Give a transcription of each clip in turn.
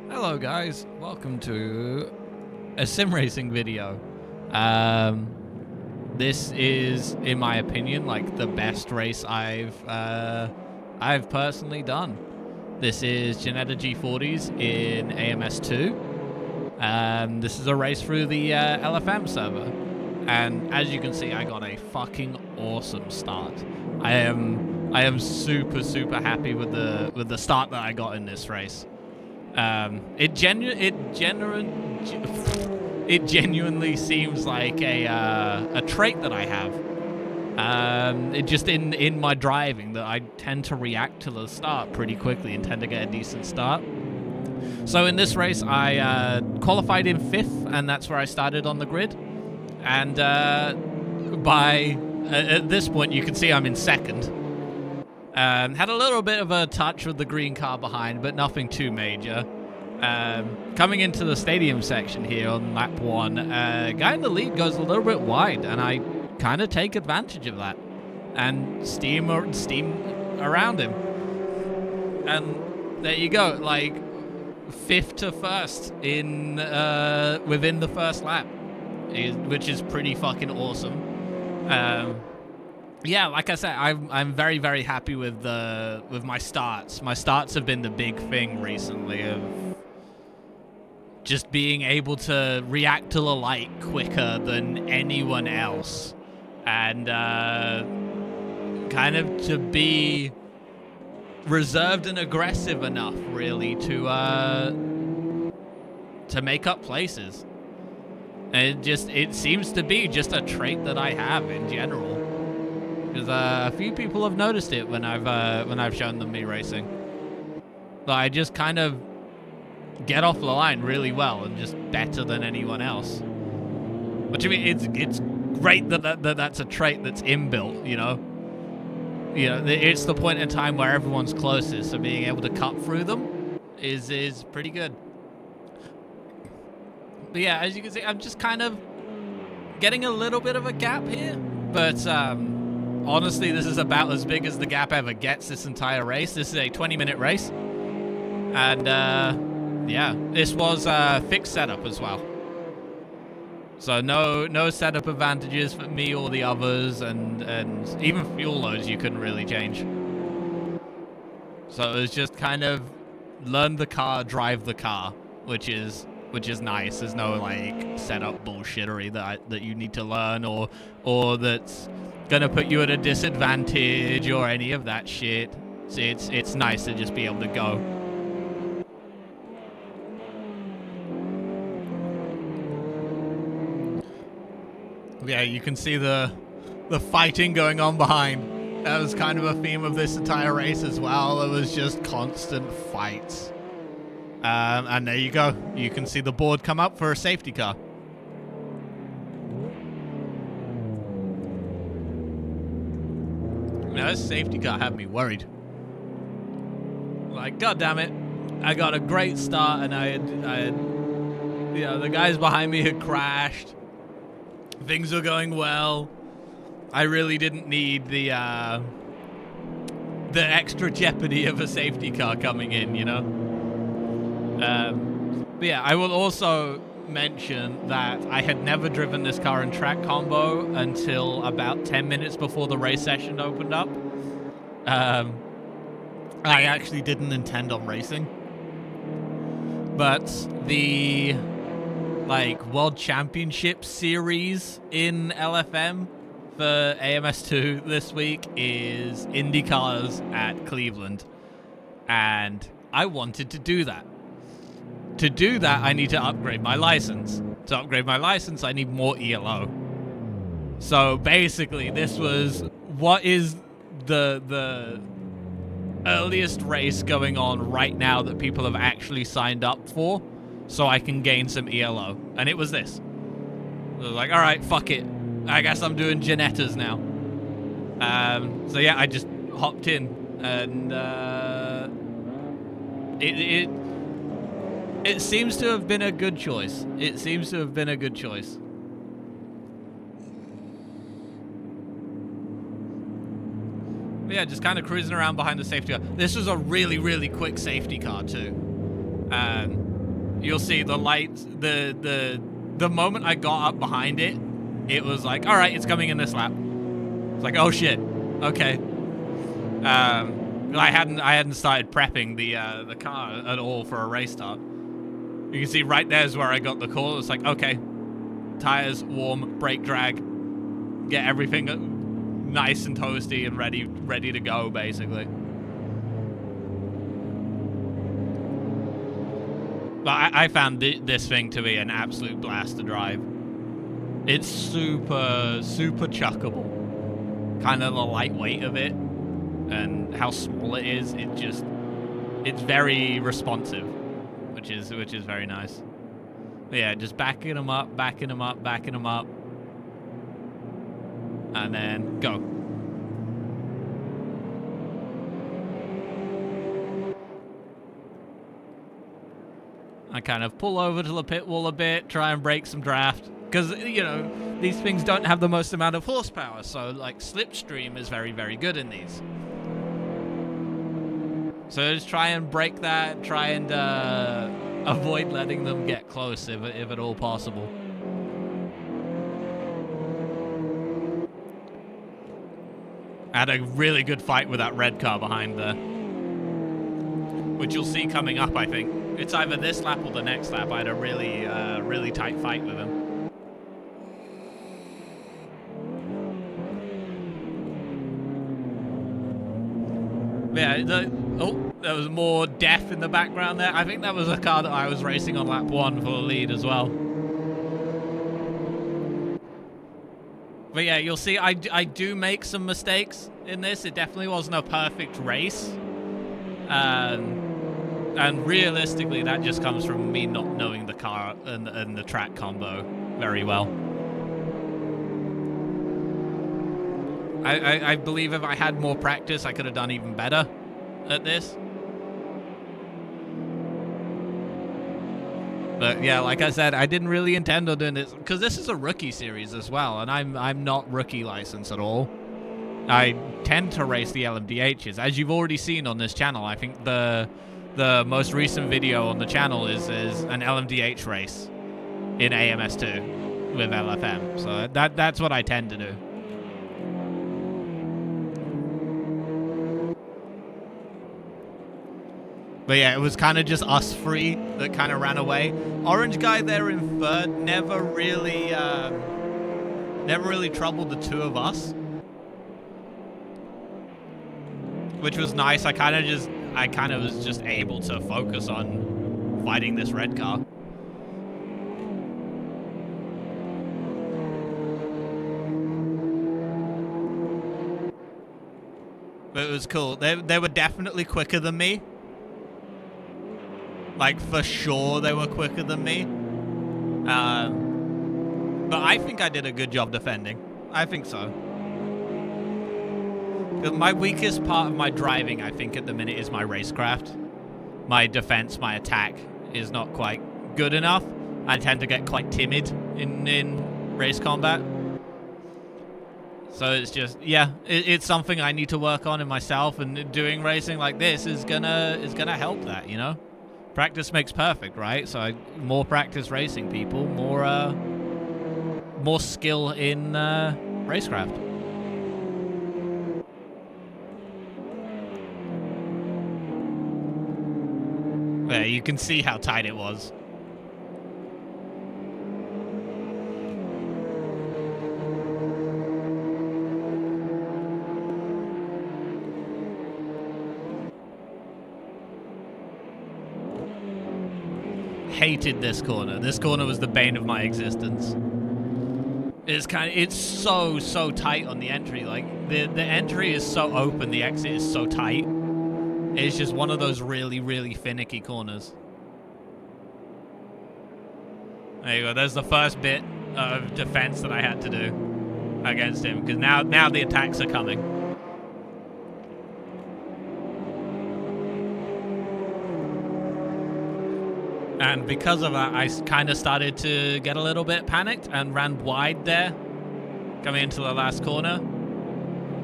Hello guys, welcome to a sim racing video. This is, in my opinion, like the best race I've personally done. This is Ginetta G40s in AMS2. This is a race through the LFM server, and as you can see, I got a fucking awesome start. I am super happy with the start that I got in this race. It genuinely seems like a trait that I have. It just in my driving that I tend to react to the start pretty quickly and tend to get a decent start. So in this race, I qualified in 5th, and that's where I started on the grid. And at this point, you can see I'm in 2nd. Had a little bit of a touch with the green car behind, but nothing too major. Coming into the stadium section here on lap 1, guy in the lead goes a little bit wide, and I kind of take advantage of that and steam around him. And there you go, like 5th to 1st in within the first lap, which is pretty fucking awesome. Yeah, like I said, I'm very happy with my starts. My starts have been the big thing recently, of just being able to react to the light quicker than anyone else, and kind of to be reserved and aggressive enough, really, to make up places. And it seems to be just a trait that I have in general. Because a few people have noticed it when I've shown them me racing. But I just kind of get off the line really well and just better than anyone else. But to me, it's great that's a trait that's inbuilt. You know, it's the point in time where everyone's closest, so being able to cut through them is pretty good. But yeah, as you can see, I'm just kind of getting a little bit of a gap here, but honestly, this is about as big as the gap ever gets this entire race. This is a 20-minute race. And, yeah, this was a fixed setup as well. So no setup advantages for me or the others, and even fuel loads you couldn't really change. So it was just kind of learn the car, drive the car, which is nice. There's no, like, setup bullshittery that you need to learn or that's gonna put you at a disadvantage or any of that shit. So it's nice to just be able to go. Yeah, you can see the fighting going on behind. That was kind of a theme of this entire race as well. It was just constant fights. And there you go. You can see the board come up for a safety car. Now, this safety car had me worried. Like, God damn it. I got a great start, and I had the guys behind me had crashed. Things were going well. I really didn't need the extra jeopardy of a safety car coming in, you know? But yeah, I will also mention that I had never driven this car in track combo until about 10 minutes before the race session opened up. I actually didn't intend on racing, but the World Championship series in LFM for AMS2 this week is IndyCars at Cleveland, and I wanted to do that. To do that, I need to upgrade my license. To upgrade my license, I need more ELO. So basically, this was what is the earliest race going on right now that people have actually signed up for, so I can gain some ELO. And it was this. I was like, all right, fuck it. I guess I'm doing Ginetta's now. So yeah, I just hopped in, and it seems to have been a good choice. It seems to have been a good choice. But yeah, just kind of cruising around behind the safety car. This was a really quick safety car too. you'll see the lights, the moment I got up behind it, it was like, all right, it's coming in this lap. It's like, oh shit, okay. I hadn't started prepping the car at all for a race start. You can see right there's where I got the call. It's like, okay, tires warm, brake drag, get everything nice and toasty and ready to go, basically. But I found this thing to be an absolute blast to drive. It's super, super chuckable. Kind of the lightweight of it and how small it is. It's very responsive, which is very nice. But yeah, just backing them up, and then go. I kind of pull over to the pit wall a bit, try and break some draft. Because, you know, these things don't have the most amount of horsepower, so, like, slipstream is very, very good in these. So just try and break that, try and avoid letting them get close if at all possible. I had a really good fight with that red car behind there, which you'll see coming up, I think. It's either this lap or the next lap. I had a really, really tight fight with him. Yeah, there was more death in the background there. I think that was a car that I was racing on lap 1 for the lead as well. But yeah, you'll see I do make some mistakes in this. It definitely wasn't a perfect race. And realistically, that just comes from me not knowing the car and the track combo very well. I believe if I had more practice, I could have done even better at this. But yeah, like I said, I didn't really intend on doing this because this is a rookie series as well, and I'm not rookie licensed at all. I tend to race the LMDHs, as you've already seen on this channel. I think the most recent video on the channel is an LMDH race in AMS2 with LFM. So that's what I tend to do. But yeah, it was kind of just us three that kind of ran away. Orange guy there in third never really troubled the two of us, which was nice. I kind of was just able to focus on fighting this red car. But it was cool. They were definitely quicker than me. Like, for sure they were quicker than me. But I think I did a good job defending. I think so. My weakest part of my driving, I think, at the minute is my racecraft. My defense, my attack is not quite good enough. I tend to get quite timid in race combat. So it's just, yeah, it's something I need to work on in myself, and doing racing like this is gonna help that, you know? Practice makes perfect, right? So more practice racing people, more skill in racecraft. There, you can see how tight it was. Hated this corner. This corner was the bane of my existence. It's so tight on the entry. Like the entry is so open, the exit is so tight. It's just one of those really, really finicky corners. There you go. There's the first bit of defense that I had to do against him, because now the attacks are coming. And because of that, I kind of started to get a little bit panicked and ran wide there, coming into the last corner.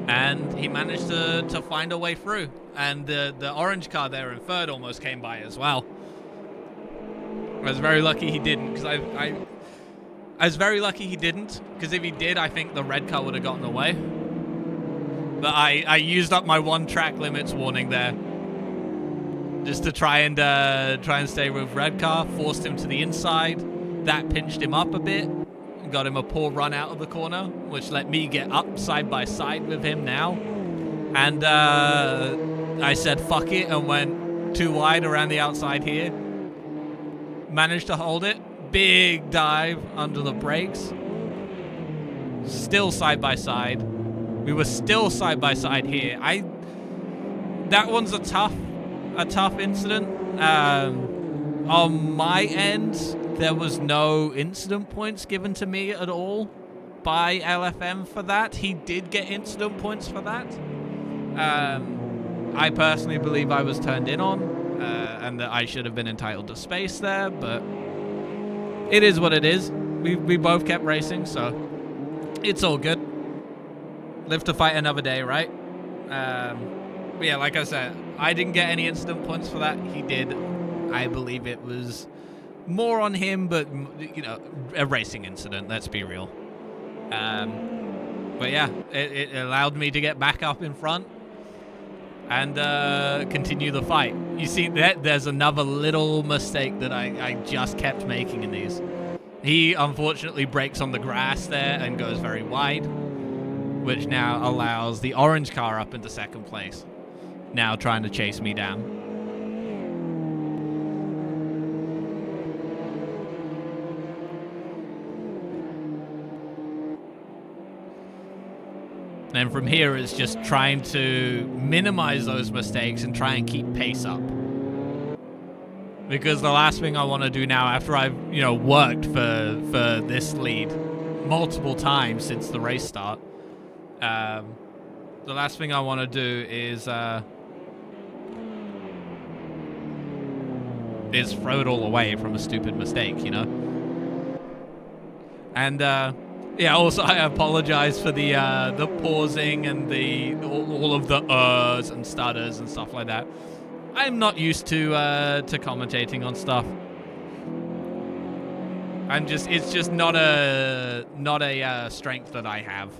And he managed to find a way through. And the orange car there in third almost came by as well. I was very lucky he didn't, because I was very lucky he didn't, because if he did, I think the red car would have gotten away. But I used up my one track limits warning there, just to try and stay with red car. Forced him to the inside. That pinched him up a bit. Got him a poor run out of the corner, which let me get up side by side with him now. And I said fuck it and went too wide around the outside here. Managed to hold it. Big dive under the brakes. Still side by side. We were still side by side here. That one's a tough incident. On my end, there was no incident points given to me at all by LFM for that. He did get incident points for that. I personally believe I was turned in on, and that I should have been entitled to space there, but it is what it is. We both kept racing, so it's all good. Live to fight another day, right? But yeah, like I said, I didn't get any incident points for that. He did. I believe it was more on him, but, you know, a racing incident, let's be real. But yeah, it allowed me to get back up in front and continue the fight. You see, there's another little mistake that I just kept making in these. He unfortunately brakes on the grass there and goes very wide, which now allows the orange car up into second place, now trying to chase me down. And from here, it's just trying to minimize those mistakes and try and keep pace up. Because the last thing I want to do now, after I've, you know, worked for this lead multiple times since the race start, the last thing I want to do is throw it all away from a stupid mistake, you know? And, yeah, also I apologize for the pausing and all of the and stutters and stuff like that. I'm not used to commentating on stuff. It's just not a strength that I have,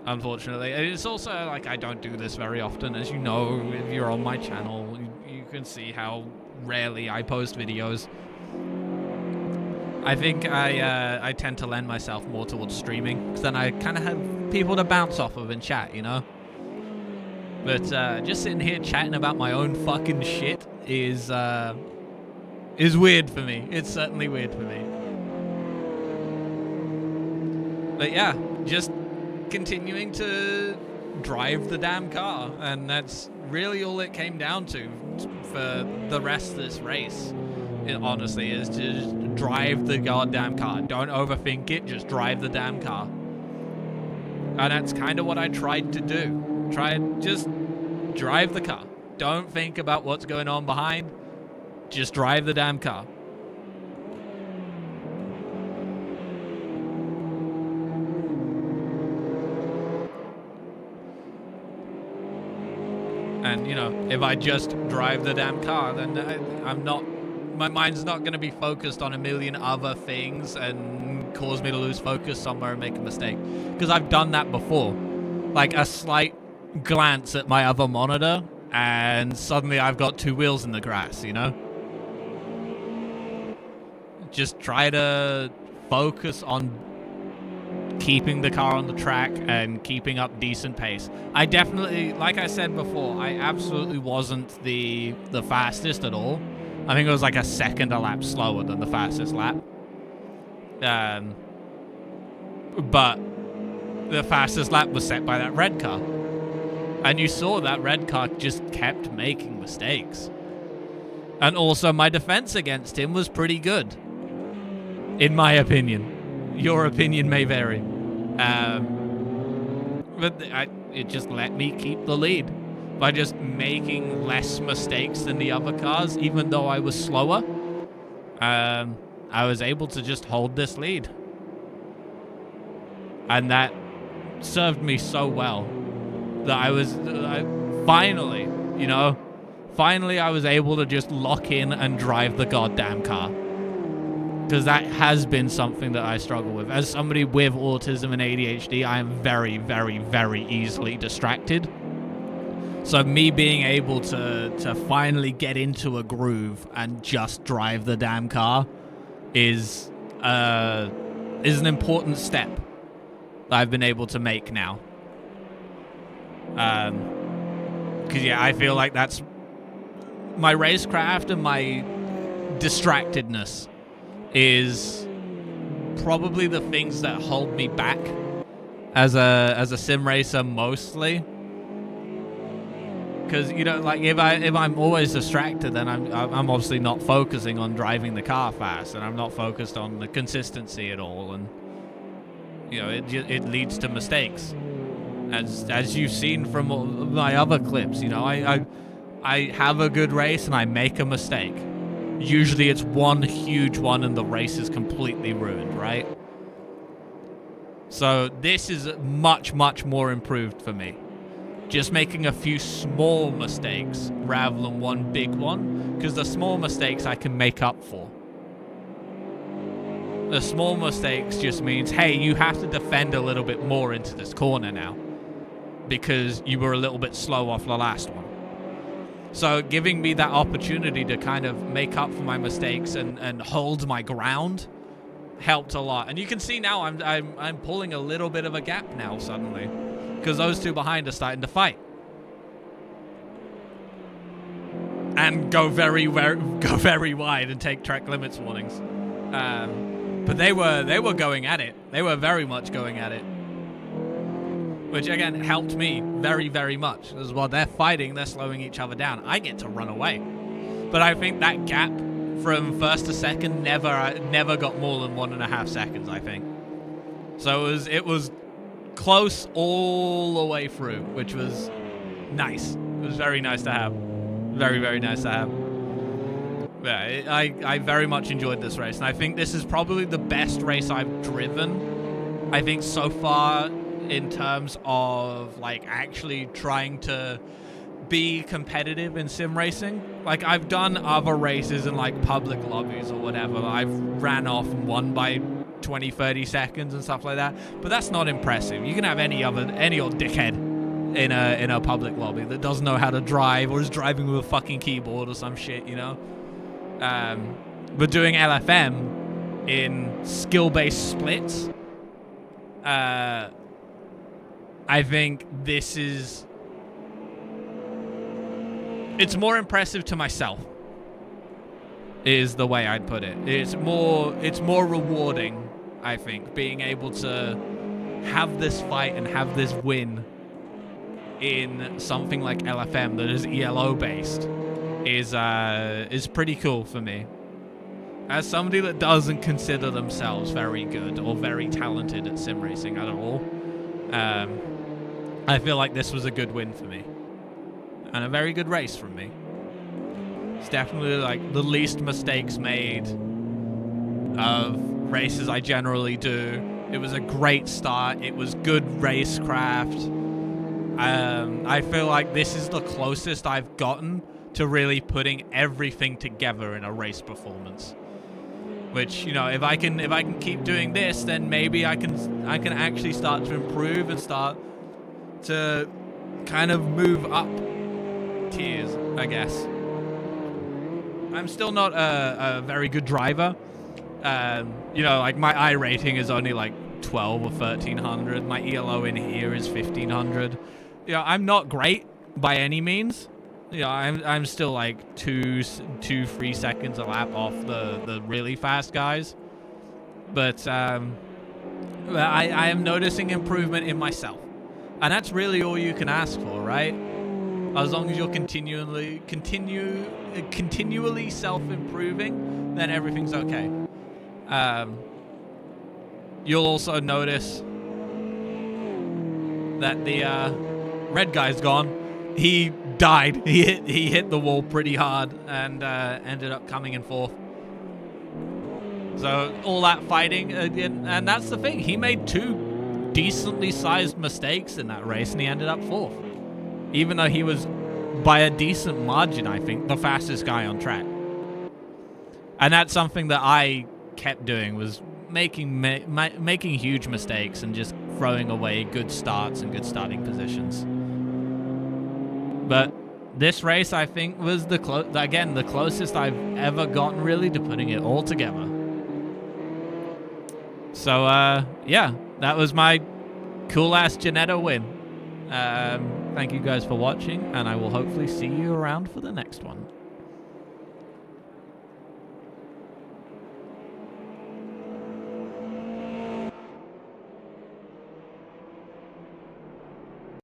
unfortunately. It's also like I don't do this very often, as you know. If you're on my channel, you can see how rarely I post videos. I think I tend to lend myself more towards streaming, because then I kind of have people to bounce off of and chat, you know? But just sitting here chatting about my own fucking shit is weird for me. It's certainly weird for me. But yeah, just continuing to drive the damn car, and that's really all it came down to for the rest of this race. It honestly is to just drive the goddamn car. Don't overthink it, just drive the damn car. And that's kind of what I tried to do. Just drive the car. Don't think about what's going on behind. Just drive the damn car. And, you know, if I just drive the damn car, then my mind's not going to be focused on a million other things and cause me to lose focus somewhere and make a mistake. Because I've done that before. Like a slight glance at my other monitor and suddenly I've got two wheels in the grass, you know? Just try to focus on keeping the car on the track and keeping up decent pace. I definitely, like I said before, I absolutely wasn't the fastest at all. I think it was like a second a lap slower than the fastest lap. But the fastest lap was set by that red car. And you saw that red car just kept making mistakes. And also my defense against him was pretty good, in my opinion. Your opinion may vary. But it just let me keep the lead by just making less mistakes than the other cars, even though I was slower. I was able to just hold this lead. And that served me so well that I finally I was able to just lock in and drive the goddamn car. because that has been something that I struggle with. As somebody with autism and ADHD, I am very, very, very easily distracted. So me being able to finally get into a groove and just drive the damn car is an important step that I've been able to make now. Because yeah, I feel like that's my racecraft and my distractedness is probably the things that hold me back as a sim racer mostly. Because, you know, like if I'm always distracted, then I'm obviously not focusing on driving the car fast, and I'm not focused on the consistency at all, and you know, it leads to mistakes, as you've seen from my other clips. You know, I have a good race and I make a mistake. Usually it's one huge one and the race is completely ruined, right? So this is much, much more improved for me. Just making a few small mistakes rather than one big one, because the small mistakes I can make up for. The small mistakes just means, hey, you have to defend a little bit more into this corner now because you were a little bit slow off the last one. So giving me that opportunity to kind of make up for my mistakes and hold my ground helped a lot. And you can see now I'm pulling a little bit of a gap now suddenly, because those two behind are starting to fight and go very wide and take track limits warnings. But they were going at it. They were very much going at it, which again helped me very, very much. Because while they're fighting, they're slowing each other down. I get to run away. But I think that gap from first to second never got more than 1.5 seconds, I think. So it was close all the way through, which was nice. It was very nice to have. Very, very nice to have. Yeah, I very much enjoyed this race, and I think this is probably the best race I've driven, I think, so far, in terms of like actually trying to be competitive in sim racing. Like, I've done other races in like public lobbies or whatever. I've ran off and won by 20-30 seconds and stuff like that, but that's not impressive. You can have any old dickhead in a public lobby that doesn't know how to drive or is driving with a fucking keyboard or some shit, you know. But doing LFM in skill-based splits, I think it's more impressive to myself, is the way I'd put it. It's more rewarding, I think, being able to have this fight and have this win in something like LFM that is ELO based is pretty cool for me. As somebody that doesn't consider themselves very good or very talented at sim racing at all, I feel like this was a good win for me. And a very good race from me. It's definitely like the least mistakes made of races I generally do. It was a great start. It was good racecraft. I feel like this is the closest I've gotten to really putting everything together in a race performance. Which, you know, if I can keep doing this, then maybe I can actually start to improve and start to kind of move up tiers, I guess. I'm still not a very good driver. You know, like my I rating is only like 12 or 1300. My ELO in here is 1500. You know, I'm not great by any means. You know, I'm still like 2-3 seconds a lap off the really fast guys. But I am noticing improvement in myself. And that's really all you can ask for, right? As long as you're continually self-improving, then everything's okay. You'll also notice that the red guy's gone. He died. He hit the wall pretty hard and ended up coming in fourth. So all that fighting, and that's the thing. He made 2 decently sized mistakes in that race, and he ended up fourth. Even though he was, by a decent margin, I think, the fastest guy on track. And that's something that I kept doing was making huge mistakes and just throwing away good starts and good starting positions. But this race, I think, was the closest I've ever gotten really to putting it all together. So yeah, that was my cool ass Ginetta win. Thank you guys for watching, and I will hopefully see you around for the next one.